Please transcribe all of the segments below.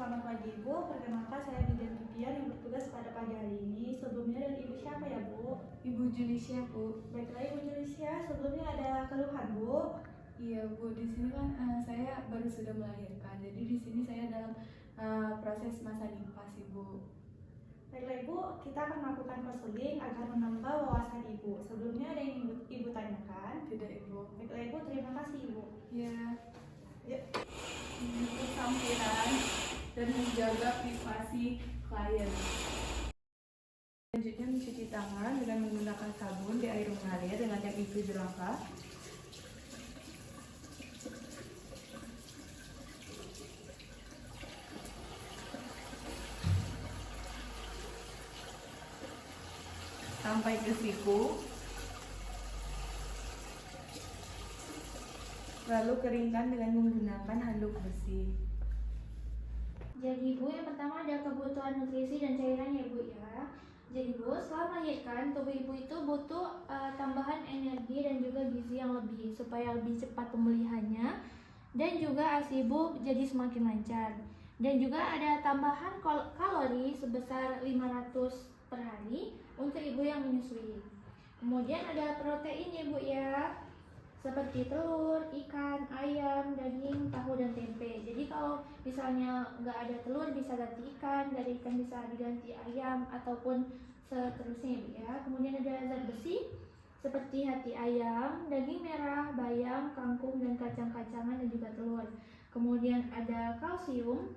Selamat pagi Ibu, perkenalkan saya Didian Vivian yang bertugas pada pagi hari ini. Sebelumnya dari Ibu siapa ya Bu? Ibu Julicia, Bu. Baiklah Ibu Julicia, sebelumnya ada keluhan Bu? Iya Bu, di sini kan saya baru sudah melahirkan, jadi di sini saya dalam proses masa nifas Ibu. Baiklah Ibu, kita akan melakukan konseling agar menambah wawasan Ibu. Sebelumnya ada yang Ibu tanyakan? Tidak Ibu. Baiklah Ibu, terima kasih Ibu. Ya. Ya. Keterampilan dan menjaga privasi klien. Selanjutnya mencuci tangan dengan menggunakan sabun di air mengalir dengan tempi jerangka. Sampai ke siku. Lalu keringkan dengan menggunakan handuk bersih. Jadi Bu, yang pertama ada kebutuhan nutrisi dan cairan ya Bu ya. Jadi Bu, setelah melahirkan tubuh Ibu itu butuh tambahan energi dan juga gizi yang lebih supaya lebih cepat pemulihannya dan juga ASI Ibu jadi semakin lancar. Dan juga ada tambahan kalori sebesar 500 per hari untuk ibu yang menyusui. Kemudian ada protein ya Bu ya, seperti telur, ikan, ayam, daging, tahu, dan tempe. Jadi kalau misalnya nggak ada telur bisa ganti ikan, dari ikan bisa diganti ayam ataupun seterusnya ya. Kemudian ada zat besi seperti hati ayam, daging merah, bayam, kangkung, dan kacang-kacangan dan juga telur. Kemudian ada kalsium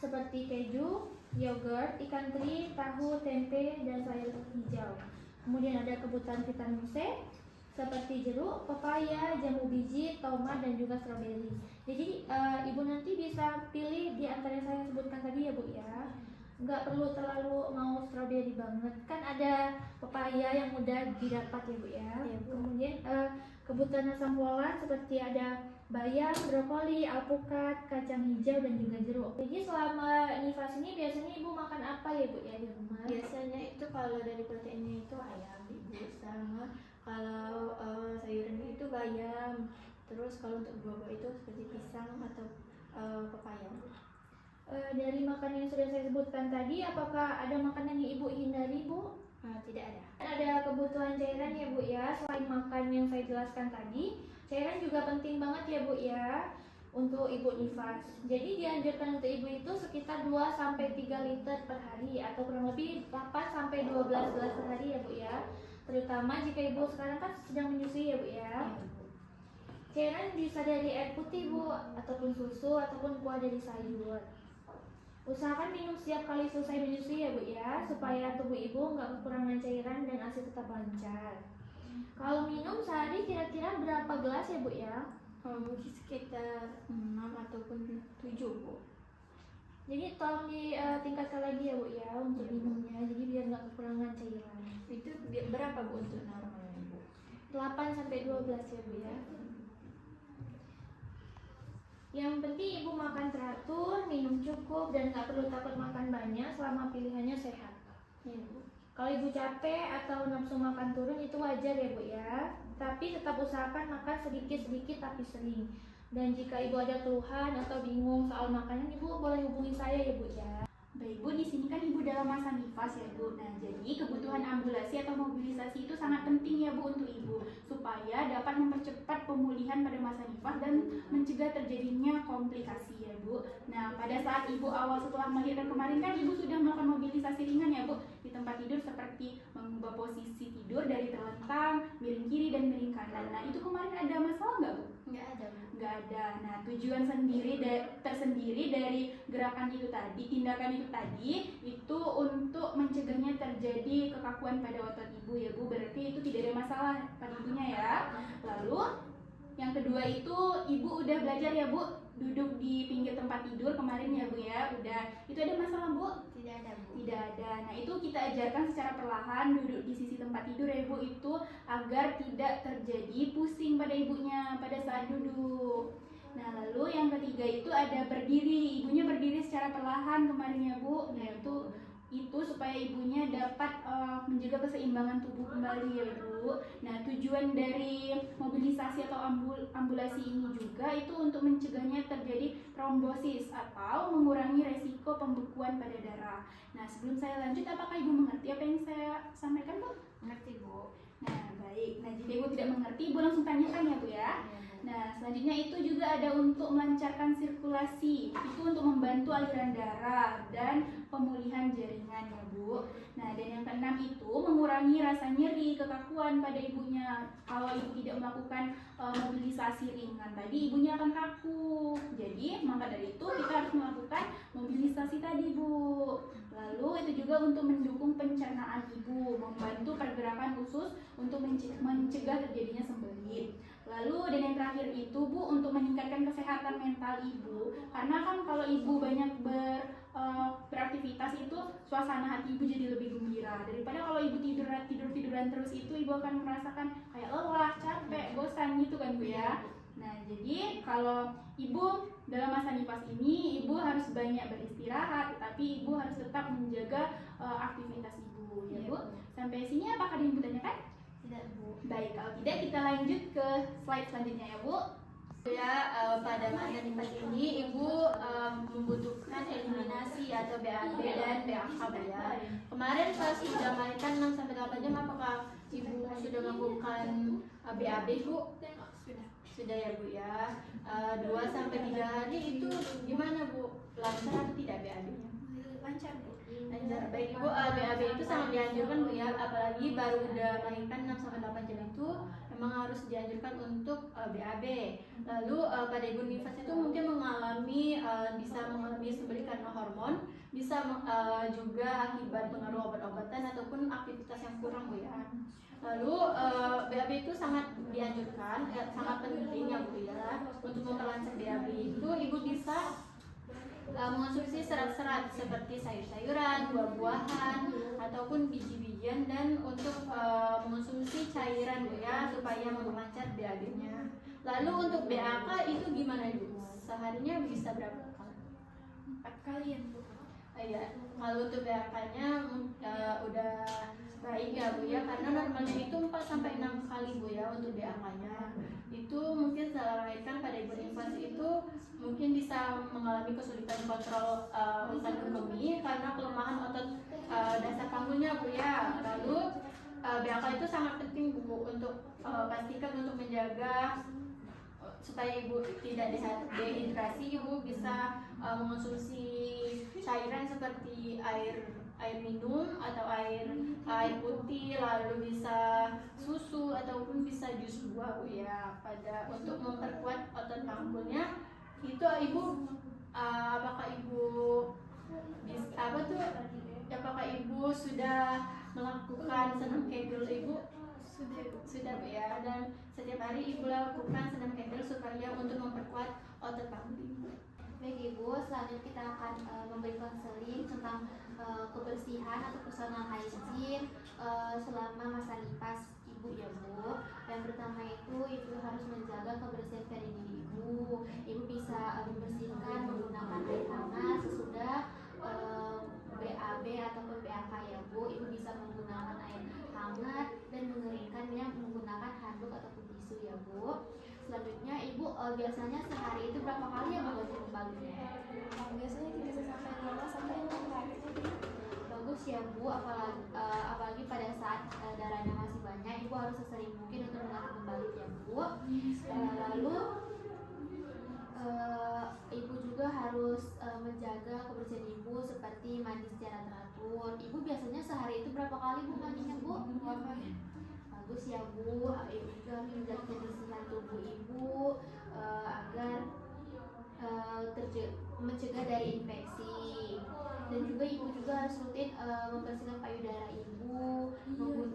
seperti keju, yogurt, ikan teri, tahu, tempe, dan sayur hijau. Kemudian ada kebutuhan vitamin C seperti jeruk, pepaya, jambu biji, tomat, dan juga stroberi. Jadi ibu nanti bisa pilih di antara yang saya sebutkan tadi ya Bu ya. Nggak perlu terlalu mau stroberi banget, kan ada pepaya yang mudah didapat ya Bu ya. Kemudian kebutuhan asam folat seperti ada bayam, brokoli, alpukat, kacang hijau, dan juga jeruk. Jadi selama nifas ini biasanya ibu makan apa ya Bu ya di rumah? Biasanya itu kalau dari proteinnya itu ayam Ibu, sama kalau sayurannya itu bayam. Terus kalau untuk buah-buah itu seperti pisang atau pepaya. Dari makanan yang sudah saya sebutkan tadi, apakah ada makanan yang ibu hindari Bu? Tidak ada. Ada kebutuhan cairan ya Bu ya, selain makan yang saya jelaskan tadi, cairan juga penting banget ya Bu ya untuk ibu nifas. Jadi dianjurkan untuk ibu itu sekitar 2-3 liter per hari atau kurang lebih 8-12 gelas per hari ya Bu ya. Terutama jika ibu sekarang kan sedang menyusui ya Bu ya. Cairan bisa dari air putih Bu, ataupun susu, ataupun kuah dari sayur. Usahakan minum setiap kali selesai menyusui ya Bu ya, supaya tubuh ibu nggak kekurangan cairan dan ASI tetap lancar. Kalau minum sehari kira-kira berapa gelas ya Bu ya? Mungkin sekitar 6 ataupun 7 Bu. Jadi tolong ditingkatkan lagi ya Bu ya untuk minumnya, jadi biar nggak kekurangan cairan. Itu berapa Bu untuk normalnya Bu? 8-12 ya Bu ya. Yang penting ibu makan teratur, minum cukup, dan nggak perlu takut makan banyak selama pilihannya sehat. Ya Bu. Kalau ibu capek atau nafsu makan turun itu wajar ya Bu ya. Tapi tetap usahakan makan sedikit-sedikit tapi sering. Dan jika ibu ada keluhan atau bingung soal makanan, ibu boleh hubungi saya ya Bu ya. Baik Bu, di sini kan Ibu dalam masa nifas ya Bu. Nah, jadi kebutuhan ambulasi atau mobilisasi itu sangat penting ya Bu untuk Ibu, supaya dapat mempercepat pemulihan pada masa nifas dan mencegah terjadinya komplikasi ya Bu. Nah, pada saat Ibu awal setelah melahirkan kemarin kan Ibu sudah melakukan mobilisasi ringan ya Bu di tempat tidur, seperti mengubah posisi tidur dari terlentang, miring kiri dan miring kanan. Nah, itu kemarin ada masalah nggak Bu? Nggak ada Bu. Nggak ada. Nah, tujuan tersendiri dari gerakan itu tadi, tindakan itu tadi, itu untuk mencegahnya terjadi kekakuan pada otot ibu ya Bu. Berarti itu tidak ada masalah pada ibunya ya. Lalu yang kedua itu ibu udah belajar ya Bu duduk di pinggir tempat tidur kemarin ya Bu ya. Udah. Itu ada masalah Bu? Tidak ada Bu. Tidak ada. Nah, itu kita ajarkan secara perlahan duduk di sisi tempat tidur ya Bu, itu agar tidak terjadi pusing pada ibunya pada saat duduk. Nah, lalu yang ketiga itu ada berdiri. Ibunya berdiri secara perlahan kemarin ya Bu. Nah, itu itu supaya ibunya dapat menjaga keseimbangan tubuh kembali ya Bu. Nah, tujuan dari mobilisasi atau ambulasi ini juga itu untuk mencegahnya terjadi trombosis atau mengurangi resiko pembekuan pada darah. Nah, sebelum saya lanjut, apakah Ibu mengerti apa yang saya sampaikan Bu? Ngerti Bu. Nah, baik. Nah, jika Ibu tidak mengerti, Ibu langsung tanyakan ya Bu ya. Nah, selanjutnya itu juga ada untuk melancarkan sirkulasi. Itu untuk membantu aliran darah dan pemulihan jaringan ya Bu. Nah, dan yang keenam itu mengurangi rasa nyeri, kekakuan pada ibunya. Kalau ibu tidak melakukan mobilisasi ringan tadi, ibunya akan kaku. Jadi, maka dari itu kita harus melakukan mobilisasi tadi Bu. Lalu itu juga untuk mendukung pencernaan ibu, membantu pergerakan usus untuk mencegah terjadinya sembelit. Lalu dan yang terakhir itu Bu, untuk meningkatkan kesehatan mental ibu. Karena kan kalau ibu banyak beraktivitas itu suasana hati ibu jadi lebih gembira. Daripada kalau ibu tiduran terus itu ibu akan merasakan kayak lelah, capek, bosan gitu kan Bu ya. Nah, jadi kalau ibu dalam masa nifas ini ibu harus banyak beristirahat, tetapi ibu harus tetap menjaga aktivitas ibu ya Bu. Sampai sini apakah ada yang ditanyakan? Tidak Bu. Baik, kalau tidak kita lanjut ke slide selanjutnya ya Bu. Ya, pada masa nifas ini ibu membutuhkan eliminasi atau BAB dan BAK ya. Kemarin pas sudah melahirkan 6 sampai 8 jam, apakah ibu sudah melakukan BAB Bu? Sudah ya Bu ya. 2 sampai 3 hari itu gimana Bu? Lancar atau tidak BAB-nya? Lancar Bu. Lancar. Baik Ibu, BAB itu sangat dianjurkan Bu ya, apalagi baru udah melahirkan 6 sampai 8 jam itu memang harus dianjurkan untuk BAB. Lalu pada ibu nifas itu mungkin mengalami bisa mengalami sembelit karena hormon, bisa juga akibat pengaruh obat-obatan ataupun aktivitas yang kurang Bu ya. Lalu BAB itu sangat dianjurkan, sangat penting ya Bu ya. Untuk memperlancar BAB itu ibu bisa mengonsumsi serat-serat seperti sayur-sayuran, buah-buahan, ataupun biji-bijian, dan untuk mengonsumsi cairan Bu ya, supaya memperlancar BAB-nya. Lalu untuk BAK itu gimana Bu? Seharinya bisa berapa kali? 4 kali ya Bu. Ya, kalau untuk BAK-nya udah baik ya Bu ya, karena normalnya itu 4 sampai 6 kali Bu ya untuk BAK-nya. Itu mungkin setelah melahirkan pada ibu nifas itu mungkin bisa mengalami kesulitan kontrol kandung kemih karena kelemahan otot dasar panggulnya Bu ya. Lalu BAK itu sangat penting Bu untuk pastikan untuk menjaga supaya ibu tidak dehidrasi. Ibu bisa mengonsumsi cairan seperti air minum atau air putih, lalu bisa susu ataupun bisa jus buah Bu ya, pada untuk memperkuat otot panggulnya. Itu ibu apakah ibu apakah ibu sudah melakukan senam kegel Ibu? Sudah Bu ya, dan setiap hari ibu lakukan senam kegel supaya untuk memperkuat otot panggul ibu. Baik Ibu, selanjutnya kita akan memberi konseling tentang kebersihan atau personal hygiene selama masa nifas Ibu ya Bu. Yang pertama itu Ibu harus menjaga kebersihan dari diri Ibu. Ibu bisa membersihkan menggunakan air hangat sesudah BAB ataupun BAK ya Bu. Ibu bisa menggunakan air hangat dan mengeringkannya menggunakan handuk ataupun tisu ya Bu. Selanjutnya Ibu biasanya sehari itu berapa kali ya Bu ganti pembalut-nya? Biasanya 3 sampai 5 sampai 6 kali. Bagus ya Bu, apalagi pada saat darahnya masih banyak, Ibu harus sesering mungkin untuk mengganti pembalut ya Bu. Lalu Ibu juga harus menjaga kebersihan Ibu seperti mandi secara teratur. Ibu biasanya sehari itu berapa kali Bu mandinya Bu? 2 kali. Bagus ya Bu, Ibu juga harus menjaga kebersihan tubuh Ibu agar mencegah dari infeksi. Dan juga Ibu juga harus rutin membersihkan payudara Ibu,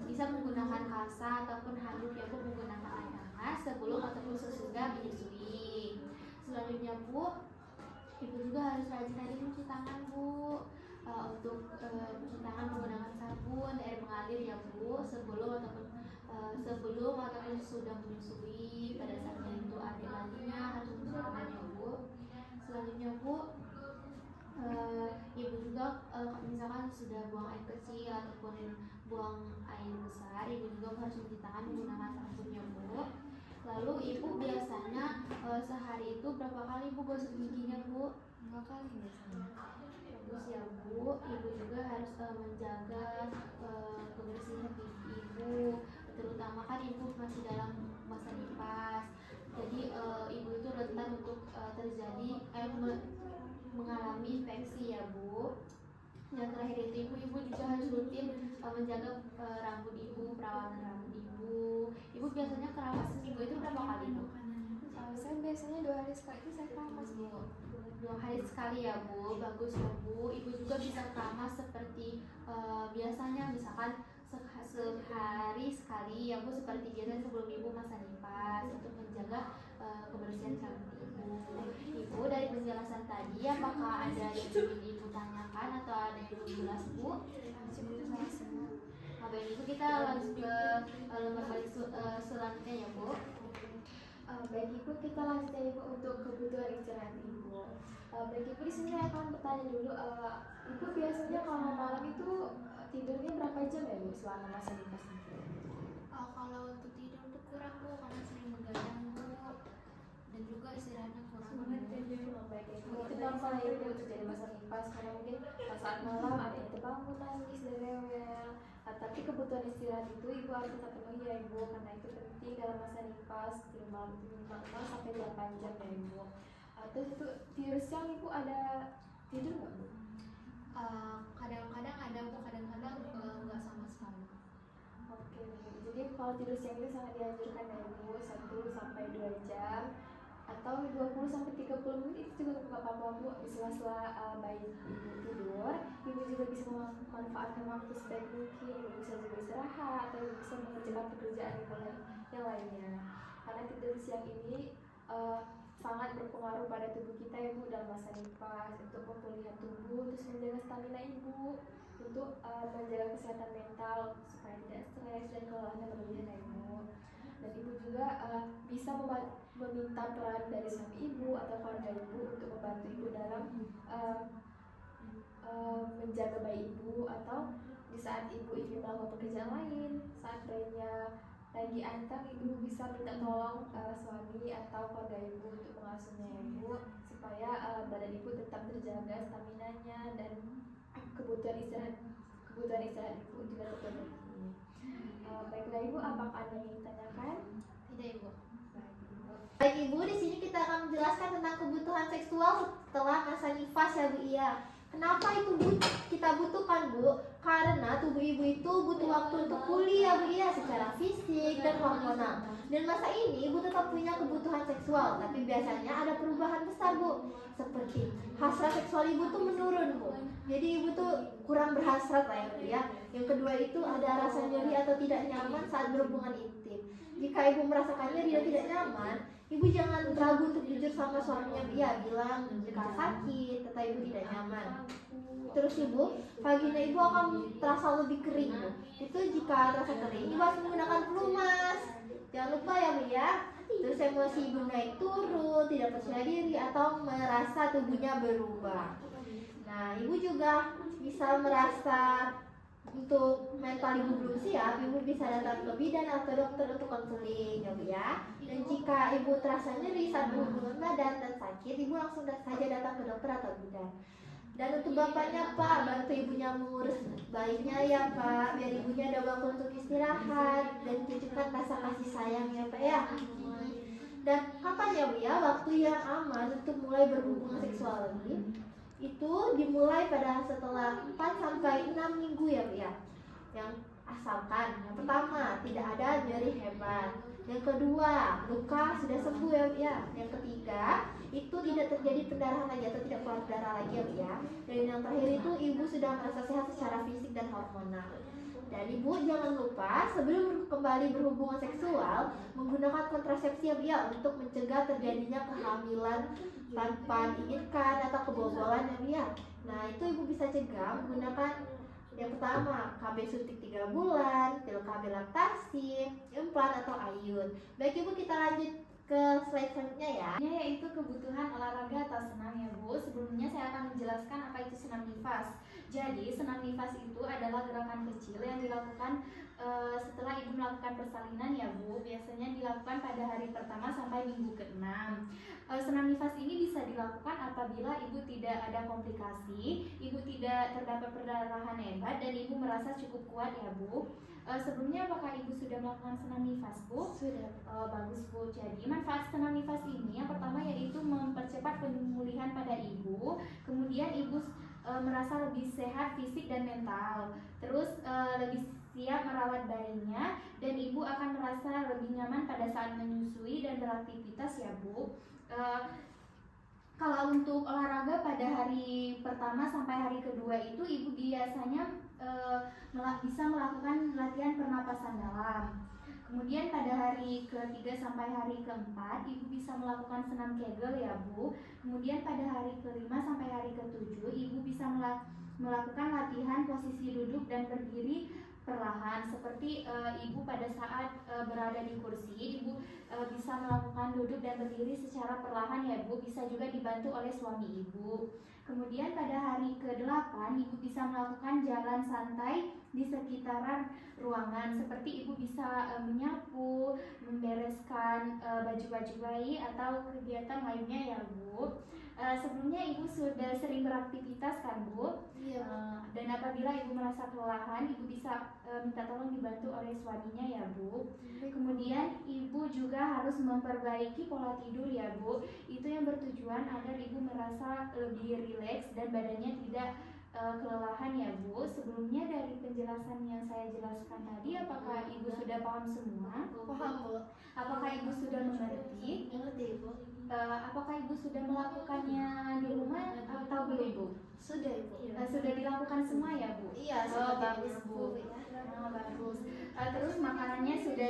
bisa menggunakan kasa ataupun handuk ya Bu, menggunakan air hangat sebelum ataupun sesudah menyusui. Selanjutnya Bu, Ibu juga harus rajin-rajin mencuci tangan Bu. Untuk mencuci tangan menggunakan sabun, air mengalir ya Bu, sebelum ataupun sudah menyusui. Pada saatnya itu adik lakinya harus mencuci tangan ya Bu. Selanjutnya Bu, Ibu juga misalkan sudah buang air kecil ataupun buang air besar, ibu juga harus mencuci tangan menggunakan sabun ya Bu. Lalu ibu biasanya sehari itu berapa kali Bu gosok giginya Bu? 2 kali biasanya. Bagus ya Bu. Ibu juga harus menjaga kebersihan gigi ibu, terutama kan ibu masih dalam masa nifas. Jadi ibu itu rentan untuk terjadi mengalami infeksi ya Bu. Yang terakhir itu ibu juga harus rutin menjaga rambut ibu, perawatan rambut ibu. Ibu biasanya keramas seminggu itu berapa kali Bu? Saya biasanya 2 hari sekali itu saya keramas Bu. 2 hari sekali ya Bu. Bagus ya Bu. Ibu juga bisa keramas seperti biasanya, misalkan sehari sekali ya Bu, seperti biasa sebelum ibu masa nifas, untuk menjaga kebersihan rambut ibu. Ibu, dari penjelasan tadi apakah ada yang ingin ibu tanyakan atau ada yang belum jelas Bu? Cukup jelas semua. Baik ibu, kita lanjut ke lembar balik selanjutnya ya Bu. Baik Ibu, kita lanjut ya Ibu untuk kebutuhan istirahat Ibu. Baik Ibu, di sini saya akan bertanya dulu, Ibu biasanya kalau malam itu tidurnya berapa jam ya Bu selama masa nifas? Kalau untuk tidur tuh kurang Bu, karena sering begadang Bu, dan juga istirahatnya kurang Bu. Baik Ibu, itu normal ya Ibu untuk jadi masa nifas, karena mungkin saat malam ada yang terbangun nangis dan rewel. Tapi kebutuhan istirahat itu Ibu harus tetap penuhi ya Ibu, karena itu penting dalam masa nifas. Tidur malam itu minimal 6 sampai 8 jam ya Ibu. Terus itu tidur siang Ibu ada tidur nggak Bu? Kadang-kadang ada Bu, kadang-kadang nggak sama sekali. Oke, jadi kalau tidur siang itu sangat dianjurkan ya Ibu, 1 sampai 2 jam atau 20 sampai 30 menit itu juga nggak apa-apa Bu. Di sela-sela bayi Ibu tidur, Ibu juga bisa memanfaatkan waktu sebaik mungkin. Ibu bisa juga istirahat atau Ibu bisa mengerjakan pekerjaan Ibu yang lainnya. Karena tidur siang ini sangat berpengaruh pada tubuh kita ya Bu dalam masa nifas, untuk pemulihan tubuh, terus menjaga stamina Ibu, untuk menjaga kesehatan mental supaya tidak stres dan kelelahan berlebihan ya Ibu. Dan Ibu juga bisa meminta peran dari suami Ibu atau keluarga Ibu untuk membantu Ibu dalam menjaga bayi Ibu, atau di saat Ibu ingin melakukan pekerjaan lain, saat bayinya lagi antang, Ibu bisa minta tolong suami atau keluarga Ibu untuk mengasuhnya ya Ibu, supaya badan Ibu tetap terjaga staminanya dan kebutuhan istirahat Ibu juga terpenuhi. Baiklah Ibu, apakah ada yang ingin ditanyakan? Tidak Ibu. Baik Ibu, di sini kita akan menjelaskan tentang kebutuhan seksual setelah masa nifas ya Bu. Iya. Kenapa itu kita butuhkan Bu? Karena tubuh ibu itu butuh waktu untuk pulih ya Bu ya, secara fisik dan hormonal. Dan masa ini ibu tetap punya kebutuhan seksual, tapi biasanya ada perubahan besar Bu. Seperti hasrat seksual ibu tuh menurun Bu. Jadi ibu tuh kurang berhasrat lah ya Bu ya. Yang kedua itu ada rasa nyeri atau tidak nyaman saat berhubungan intim. Jika ibu merasakan nyeri dan tidak nyaman, ibu jangan ragu untuk jujur sama suaminya. Iya, bilang jika sakit atau ibu tidak nyaman. Terus ibu, vagina ibu akan terasa lebih kering Bu. Itu jika terasa kering, ibu harus menggunakan pelumas. Jangan lupa ya Bu ya. Terus emosi ibu naik turun, tidak percaya diri atau merasa tubuhnya berubah. Nah, ibu juga bisa merasa untuk mental ibu belum siap, ibu bisa datang ke bidan atau dokter untuk konseling ya Bu ya. Dan jika ibu terasa nyeri saat berhubungan badan dan sakit, ibu langsung saja datang ke dokter atau bidan. Dan untuk bapaknya Pak, bantu ibunya mengurus bayinya ya Pak, biar ibunya ada waktu untuk istirahat dan tunjukkan rasa kasih sayang ya Pak ya. Dan kapan ya Bu ya waktu yang aman untuk mulai berhubungan seksual lagi? Itu dimulai pada setelah 4 sampai 6 minggu ya Bu ya. Yang asalkan yang pertama tidak ada nyeri hebat, yang kedua luka sudah sembuh ya Bu ya, yang ketiga itu tidak terjadi pendarahan lagi atau tidak keluar darah lagi ya Bu ya, dan yang terakhir itu ibu sudah merasa sehat secara fisik dan hormonal. Dan ibu jangan lupa sebelum kembali berhubungan seksual menggunakan kontrasepsi ya Bu ya, untuk mencegah terjadinya kehamilan tanpa diinginkan atau kebobolan ya Bu ya. Nah itu ibu bisa cegah menggunakan yang pertama KB suntik 3 bulan, pil KB laktasi, implan atau ayun. Baik Ibu, kita lanjut ke slide selanjutnya ya. Yaitu kebutuhan olahraga atau senam ya Bu. Sebelumnya saya akan menjelaskan apa itu senam nifas. Jadi senam nifas itu adalah gerakan kecil yang dilakukan setelah ibu melakukan persalinan ya Bu. Biasanya dilakukan pada hari pertama sampai minggu ke-6. Senam nifas ini bisa dilakukan apabila ibu tidak ada komplikasi, ibu tidak terdapat perdarahan hebat, dan ibu merasa cukup kuat ya Bu. Sebelumnya apakah ibu sudah melakukan senam nifas Bu? Sudah. Bagus Bu. Jadi manfaat senam nifas ini yang pertama yaitu mempercepat pemulihan pada ibu. Kemudian ibu merasa lebih sehat fisik dan mental. Terus lebih siap merawat bayinya, dan ibu akan merasa lebih nyaman pada saat menyusui dan beraktivitas ya Bu. Kalau untuk olahraga pada hari pertama sampai hari kedua itu ibu biasanya bisa melakukan latihan pernapasan dalam. Kemudian pada hari ketiga sampai hari keempat ibu bisa melakukan senam Kegel ya Bu. Kemudian pada hari kelima sampai hari ketujuh ibu bisa melakukan latihan posisi duduk dan berdiri perlahan, seperti ibu pada saat berada di kursi, ibu bisa melakukan duduk dan berdiri secara perlahan ya Bu, bisa juga dibantu oleh suami ibu. Kemudian pada hari ke-8 ibu bisa melakukan jalan santai di sekitaran ruangan, seperti ibu bisa menyapu, membereskan baju-baju bayi atau kegiatan lainnya ya Bu. Sebelumnya ibu sudah sering beraktivitas kan Bu? Iya. Dan apabila ibu merasa kelelahan, ibu bisa minta tolong dibantu oleh suaminya ya Bu. Kemudian ibu juga harus memperbaiki pola tidur ya Bu. Itu yang bertujuan agar ibu merasa lebih rileks dan badannya tidak kelelahan ya Bu. Sebelumnya dari penjelasan yang saya jelaskan tadi, apakah ibu sudah paham semua? Paham Bu. Apakah ibu sudah mengerti? Mengerti Bu. Apakah ibu sudah melakukannya di rumah atau belum Bu? Sudah Ibu. Sudah dilakukan semua ya Bu? Iya, bagus Bu. Bagus. Terus makanannya sudah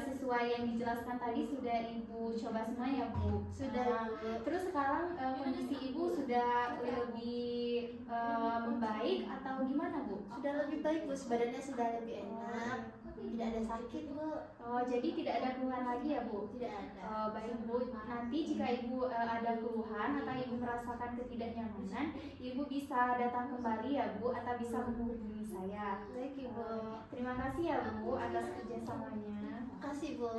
sesuai yang dijelaskan tadi, sudah ibu coba semua ya Bu? Sudah Bu. Terus sekarang kondisi ibu sudah lebih membaik atau gimana Bu? Sudah lebih baik Bu, badannya sudah lebih enak, tidak ada sakit Bu. Oh, jadi tidak ada keluhan lagi ya Bu? Tidak ada. Baik Bu, nanti jika ibu ada keluhan atau ibu merasakan ketidaknyamanan, ibu bisa datang kembali ya Bu, atau bisa menghubungi saya. Baik Ibu. Terima kasih ya Bu atas kerjasamanya. Terima kasih Bu.